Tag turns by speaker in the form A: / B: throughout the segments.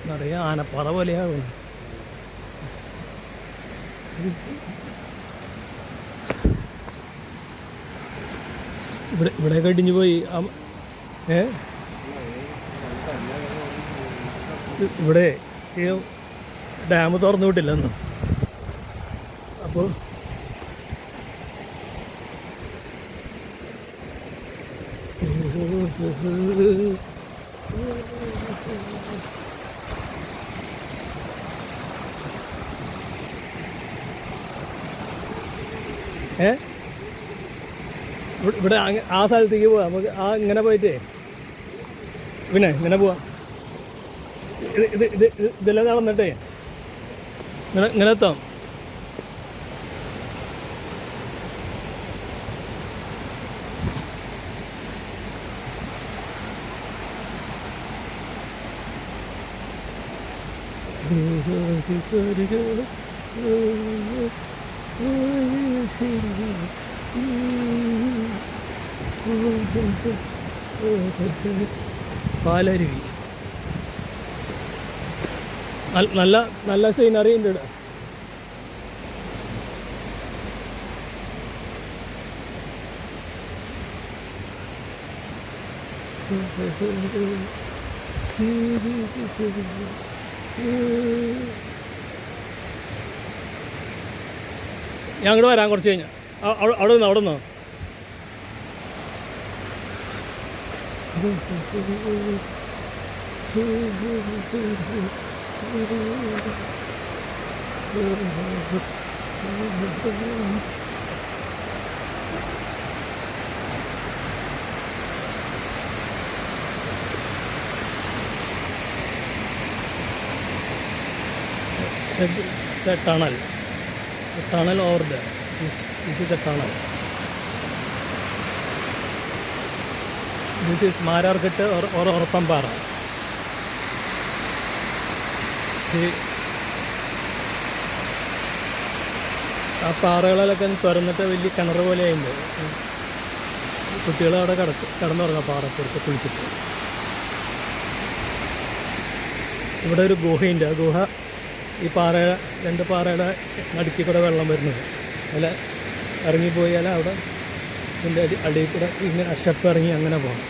A: നിറയെ ആനപ്പാറ പോലെയാകുന്നു. ഇവിടെ കടിഞ്ഞു പോയി. ഇവിടെ ഈ ഡാം തുറന്നു വിട്ടില്ലെന്ന്. അപ്പോൾ ഇവിടെ ആ സ്ഥലത്തേക്ക് പോവാം നമുക്ക്. ഇങ്ങനെ പോയിട്ടേ പിന്നെ ഇങ്ങനെ പോവാം. ഇതെല്ലാം നടന്നിട്ടേ ഇങ്ങനെ എത്താം. പാലരുവി നല്ല നല്ല സീനറി ഉണ്ട് ഇവിടെ. ഞാൻ അങ്ങോട്ട് വരാം കുറച്ച് കഴിഞ്ഞാൽ. അവിടെ നിന്നോ the tunnel over there. This is the tunnel. This is Mararkettu or Orpampara. See, ആ പാറകളിലൊക്കെ തുറന്നിട്ട് വലിയ കിണർ പോലെയുണ്ട്. കുട്ടികൾ അവിടെ കിടന്നുറങ്ങാം പാറപ്പുറത്ത് കുളിച്ചിട്ട്. ഇവിടെ ഒരു ഗുഹയുണ്ട്. ആ ഗുഹ ഈ രണ്ട് പാറയുടെ നടുക്കി കൂടെ വെള്ളം വരുന്നത്. അതിൽ ഇറങ്ങിപ്പോയാൽ അവിടെ ഇതിൻ്റെ അടിയിൽ കൂടെ ഇങ്ങനെ സ്റ്റെപ്പ് ഇറങ്ങി അങ്ങനെ പോകണം.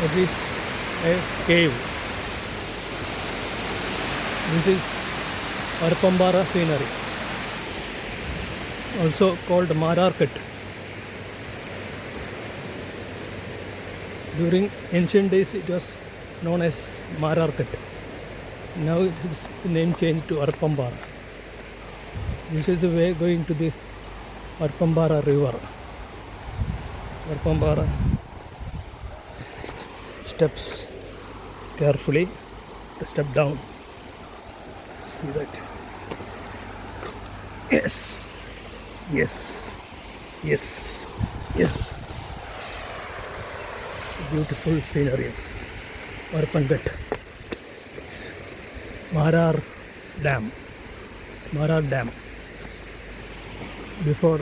A: അത് is a cave. This is Orpampara scenery, also called Mararkettu. During ancient days it was known as Mararkettu. Now it is name changed to Orpampara. This is the way going to the Orpampara river. Orpampara steps carefully to step down. See that? Yes. Beautiful scenery. Orpankettu. Marar Dam. Before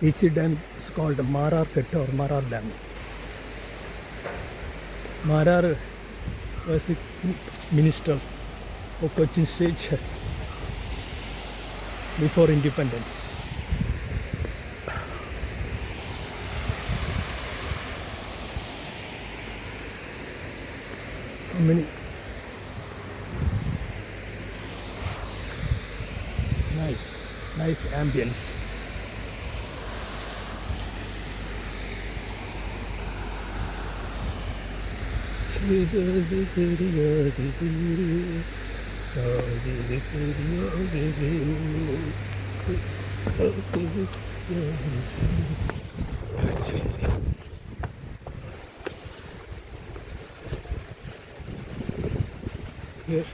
A: each dam is called Mararkettu or Marar Dam. Marar was the minister of Cochin State before independence. So many nice ambience. Here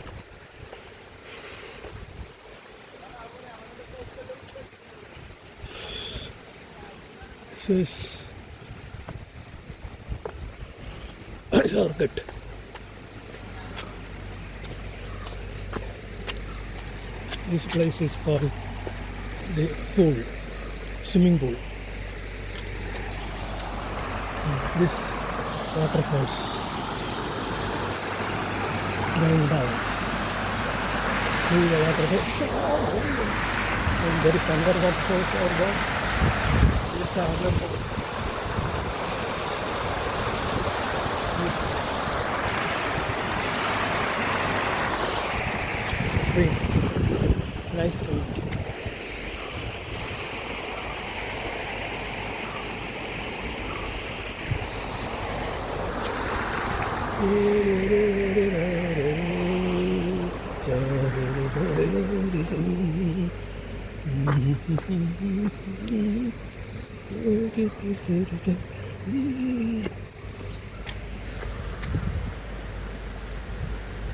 A: This is shortcut. This place is called the pool, swimming pool. This waterfalls going down. See the waterfalls. And there is another waterfalls over there. This is another pool. Springs. Nice one.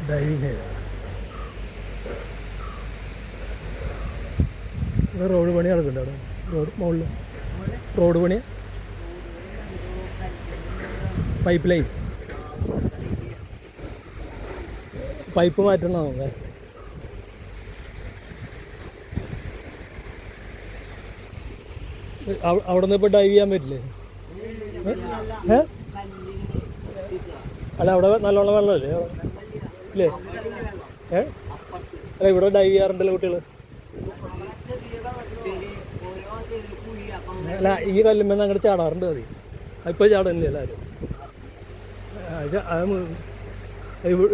A: Diving here. Road പണി നടക്കുന്നുണ്ട് അവിടെ road മുകളിൽ road പണി pipe line pipe മാറ്റണോ നമുക്ക് അവിടെ നിന്ന് ഇപ്പോൾ dive ചെയ്യാൻ പറ്റില്ലേ അല്ല അവിടെ നല്ലോണം വെള്ളമല്ലേ ഇല്ലേ അല്ല ഇവിടെ ഡൈവ് ചെയ്യാറുണ്ടല്ലോ കുട്ടികൾ അല്ല ഈ കല്ലുമ്പോൾ അങ്ങോട്ട് ചാടാറുണ്ട് മതി ഇപ്പോൾ ചാടുന്നില്ല എല്ലാവരും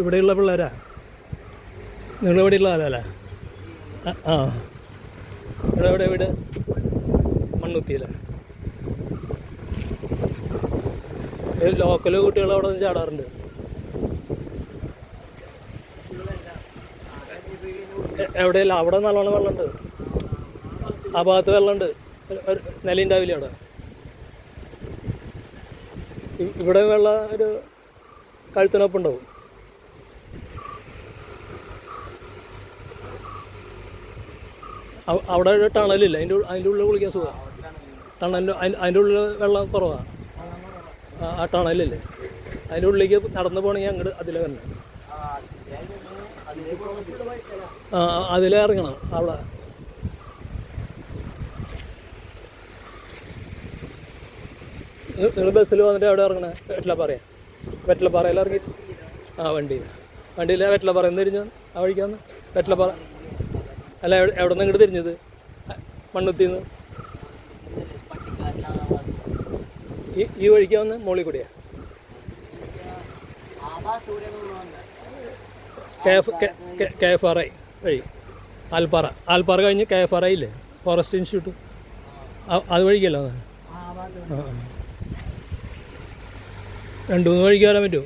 A: ഇവിടെയുള്ള പിള്ളേരാ നിങ്ങളിവിടെയുള്ള ആളല്ലേ ആ ഇവിടെ വീട് മണ്ണുത്തിയല്ലേ ലോക്കൽ കുട്ടികൾ അവിടെ നിന്ന് ചാടാറുണ്ട് എവിടെയല്ല അവിടെ നല്ലോണം വെള്ളമുണ്ട് ആ ഭാഗത്ത് വെള്ളമുണ്ട് നിലയുണ്ടാവില്ല അവിടെ ഇവിടെ വെള്ളം ഒരു കഴുത്തിനൊപ്പുണ്ടാവും അവിടെ ഒരു ടണലില്ല അതിൻ്റെ ഉള്ളിൽ കുളിക്കാൻ സുഖമാണ് അതിൻ്റെ ഉള്ളിൽ വെള്ളം കുറവാണ് ആ ടണലില്ലേ അതിൻ്റെ ഉള്ളിലേക്ക് നടന്നു പോകണമെങ്കിൽ അങ്ങോട്ട് അതിലെ തന്നെ അതിലേ ഇറങ്ങണം അവിടെ നിങ്ങൾ ബസ്സിൽ വന്നിട്ട് എവിടെ ഇറങ്ങണേ വെറ്റലപ്പാറയിൽ ഇറങ്ങി വണ്ടിയിൽ വെറ്റലപ്പാറയിൽ നിന്ന് തിരിഞ്ഞു ആ വഴിക്കാന്ന് വെറ്റലപ്പാറ അല്ല എവിടെ നിന്ന് ഇങ്ങോട്ട് തിരിഞ്ഞത് മണ്ണുത്തിന്ന് ഈ വഴിക്കാ വന്ന് മോളിൽ കൂടിയാ KFRI വഴി ആൽപ്പാറ കഴിഞ്ഞ് KFRI ഇല്ലേ ഫോറസ്റ്റ് ഇൻസ്റ്റിറ്റ്യൂട്ട് അത് വഴിക്കല്ലോ ആ 2-3 വഴിക്ക് വരാൻ പറ്റുമോ